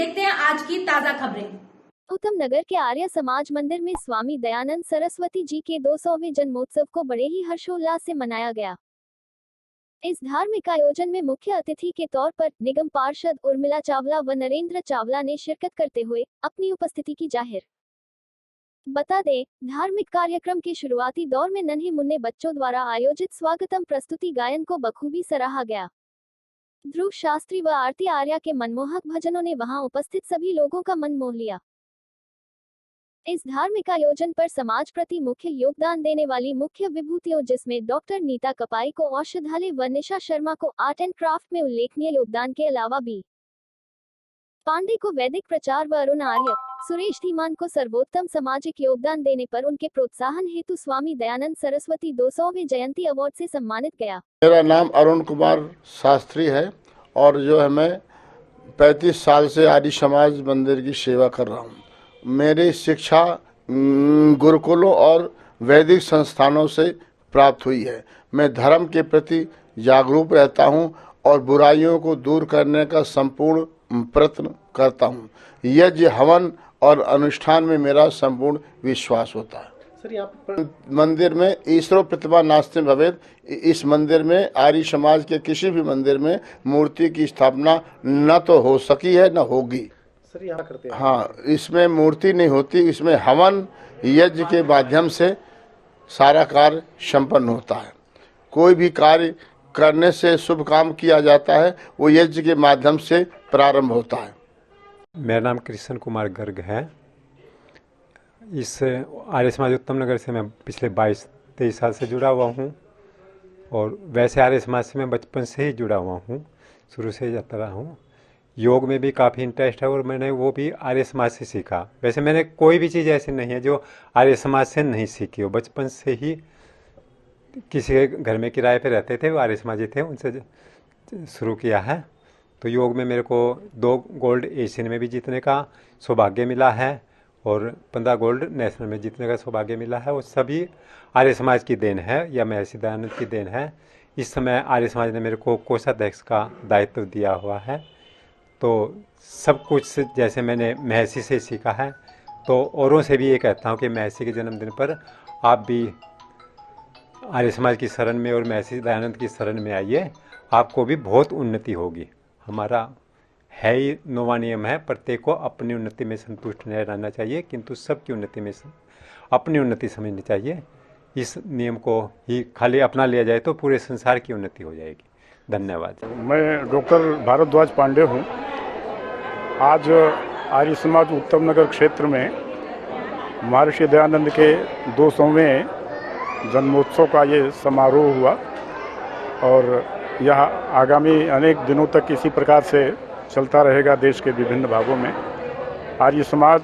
देखते हैं आज की ताजा खबरें। गौतम नगर के आर्य समाज मंदिर में स्वामी दयानंद सरस्वती जी के 200वें जन्मोत्सव को बड़े ही हर्षोल्लास से मनाया गया। इस धार्मिक आयोजन में मुख्य अतिथि के तौर पर निगम पार्षद उर्मिला चावला व नरेंद्र चावला ने शिरकत करते हुए अपनी उपस्थिति की जाहिर। बता दें, धार्मिक कार्यक्रम के शुरुआती दौर में नन्हे मुन्ने बच्चों द्वारा आयोजित स्वागतम प्रस्तुति गायन को बखूबी सराहा गया। ध्रुव शास्त्री व आरती आर्या के मनमोहक भजनों ने वहां उपस्थित सभी लोगों का मन मोह लिया। इस धार्मिक आयोजन पर समाज प्रति मुख्य योगदान देने वाली मुख्य विभूतियों जिसमें डॉक्टर नीता कपाई को औषधालय व निशा शर्मा को आर्ट एंड क्राफ्ट में उल्लेखनीय योगदान के अलावा बी पांडे को वैदिक प्रचार व अरुण आर्य, सुरेश धीमान को सर्वोत्तम सामाजिक योगदान देने पर उनके प्रोत्साहन हेतु स्वामी दयानंद सरस्वती 200वें जयंती अवार्ड से सम्मानित गया। मेरा नाम अरुण कुमार शास्त्री है और जो है मैं 35 साल से आर्य समाज मंदिर की सेवा कर रहा हूँ। मेरी शिक्षा गुरुकुलों और वैदिक संस्थानों से प्राप्त हुई है। मैं धर्म के प्रति जागरूक रहता हूँ और बुराइयों को दूर करने का संपूर्ण प्रयत्न करता हूँ। यज्ञ, हवन और अनुष्ठान में मेरा संपूर्ण विश्वास होता है। सर, यहाँ मंदिर में ईश्वर प्रतिमा नास्ते भवेद। इस मंदिर में आर्य समाज के किसी भी मंदिर में मूर्ति की स्थापना न तो हो सकी है न होगी। सर, यहाँ करते हैं। हाँ, इसमें मूर्ति नहीं होती, इसमें हवन यज्ञ के माध्यम से सारा कार्य संपन्न होता है। कोई भी कार्य करने से शुभ काम किया जाता है, वो यज्ञ के माध्यम से प्रारंभ होता है। मेरा नाम कृष्ण कुमार गर्ग है। इस आर्य समाज उत्तम नगर से मैं पिछले 22-23 साल से जुड़ा हुआ हूँ और वैसे आर्य समाज से मैं बचपन से ही जुड़ा हुआ हूँ, शुरू से जाता रहा हूँ। योग में भी काफ़ी इंटरेस्ट है और मैंने वो भी आर्य समाज से सीखा। वैसे मैंने कोई भी चीज़ ऐसी नहीं है जो आर्य समाज से नहीं सीखी हो। बचपन से ही किसी के घर में किराए पे रहते थे, वो आर्य समाजी थे, उनसे शुरू किया है। तो योग में मेरे को 2 गोल्ड एशियन में भी जीतने का सौभाग्य मिला है और 15 गोल्ड नेशनल में जीतने का सौभाग्य मिला है। वो सभी आर्य समाज की देन है या महर्षि दयानंद की देन है। इस समय आर्य समाज ने मेरे को कोषाध्यक्ष का दायित्व दिया हुआ है। तो सब कुछ जैसे मैंने महर्षि से सीखा है, तो औरों से भी ये कहता हूँ कि महर्षि के जन्मदिन पर आप भी आर्य समाज की शरण में और महर्षि दयानंद की शरण में आइए, आपको भी बहुत उन्नति होगी। हमारा है ही 9वां नियम है, प्रत्येक को अपनी उन्नति में संतुष्ट नहीं रहना चाहिए, किंतु सबकी उन्नति में अपनी उन्नति समझनी चाहिए। इस नियम को ही खाली अपना लिया जाए तो पूरे संसार की उन्नति हो जाएगी। धन्यवाद। मैं डॉक्टर भारद्वाज पांडे हूँ। आज आर्य समाज उत्तम नगर क्षेत्र में महर्षि दयानंद के 200वें जन्मोत्सव का ये समारोह हुआ और यह आगामी अनेक दिनों तक इसी प्रकार से चलता रहेगा। देश के विभिन्न भागों में आर्य समाज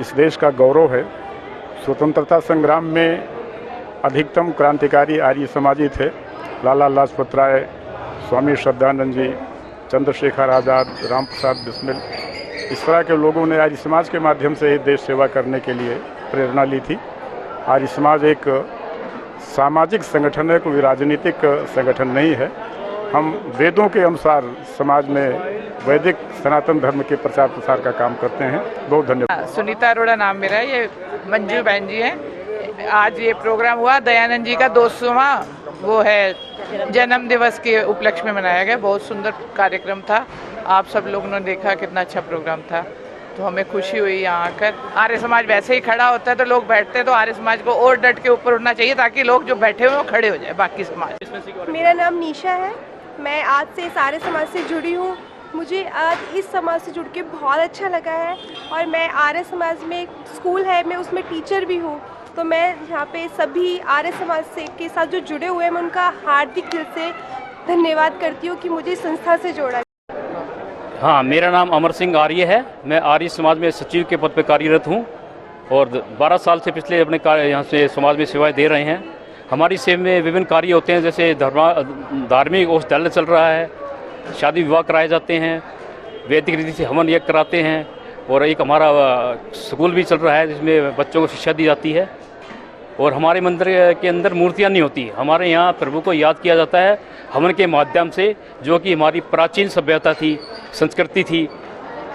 इस देश का गौरव है। स्वतंत्रता संग्राम में अधिकतम क्रांतिकारी आर्य समाजी थे। लाला लाजपत राय, स्वामी श्रद्धानंद जी, चंद्रशेखर आज़ाद, राम प्रसाद बिस्मिल, इस तरह के लोगों ने आर्य समाज के माध्यम से देश सेवा करने के लिए प्रेरणा ली थी। आर्य समाज एक सामाजिक संगठन है, कोई राजनीतिक संगठन नहीं है। हम वेदों के अनुसार समाज में वैदिक सनातन धर्म के प्रचार प्रसार का काम करते हैं। बहुत धन्यवाद। सुनीता अरोड़ा नाम मेरा है, ये मंजू बहन जी हैं। आज ये प्रोग्राम हुआ दयानंद जी का 200वां वो है जन्म दिवस के उपलक्ष्य में मनाया गया। बहुत सुंदर कार्यक्रम था। आप सब लोगों ने देखा कितना अच्छा प्रोग्राम था, तो हमें खुशी हुई यहाँ आकर। आर्य समाज वैसे ही खड़ा होता है तो लोग बैठते हैं, तो आर्य समाज को और डट के ऊपर उठना चाहिए ताकि लोग जो बैठे हुए वो खड़े हो जाए बाकी समाज। मेरा नाम निशा है। मैं आज से इस आर्य समाज से जुड़ी हूँ। मुझे आज इस समाज से जुड़ के बहुत अच्छा लगा है और मैं आर्य समाज में स्कूल है, मैं उसमें टीचर भी हूँ। तो मैं यहाँ पे सभी आर्य समाज से के साथ जो जुड़े हुए हैं मैं उनका हार्दिक दिल से धन्यवाद करती हूँ कि मुझे इस संस्था से जोड़ा। हाँ, मेरा नाम अमर सिंह आर्य है। मैं आर्य समाज में सचिव के पद पर कार्यरत हूँ और 12 साल से पिछले अपने यहाँ से समाज में सेवाएं दे रहे हैं। हमारी सेवा में विभिन्न कार्य होते हैं, जैसे धार्मिक औषधालय चल रहा है, शादी विवाह कराए जाते हैं, वैदिक रीति से हवन यज्ञ कराते हैं और एक हमारा स्कूल भी चल रहा है जिसमें बच्चों को शिक्षा दी जाती है। और हमारे मंदिर के अंदर मूर्तियाँ नहीं होती। हमारे यहाँ प्रभु को याद किया जाता है हवन के माध्यम से, जो कि हमारी प्राचीन सभ्यता थी, संस्कृति थी,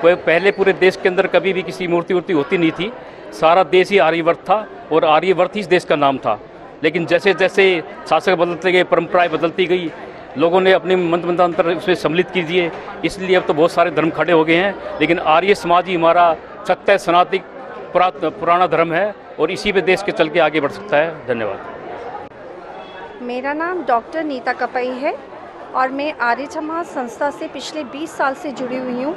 कोई पहले पूरे देश के अंदर कभी भी किसी मूर्ति होती नहीं थी। सारा देश ही आर्यवर्त था और आर्यवर्त ही इस देश का नाम था। लेकिन जैसे जैसे शासक बदलते गए, परंपराएं बदलती गई, लोगों ने अपने मंतांतर उसमें सम्मिलित कीजिए, इसलिए अब तो बहुत सारे धर्म खड़े हो गए हैं। लेकिन आर्य समाज ही हमारा सत्य सनातन पुराना धर्म है और इसी पे देश के चल के आगे बढ़ सकता है। धन्यवाद। मेरा नाम डॉक्टर नीता कपई है और मैं आर्य समाज संस्था से पिछले 20 साल से जुड़ी हुई हूँ।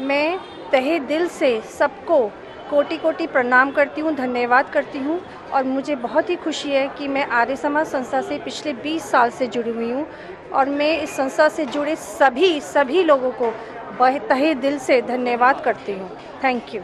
मैं तहे दिल से सबको कोटि कोटि प्रणाम करती हूँ, धन्यवाद करती हूँ और मुझे बहुत ही खुशी है कि मैं आर्य समाज संस्था से पिछले 20 साल से जुड़ी हुई हूँ और मैं इस संस्था से जुड़े सभी लोगों को तहे दिल से धन्यवाद करती हूँ। Thank you.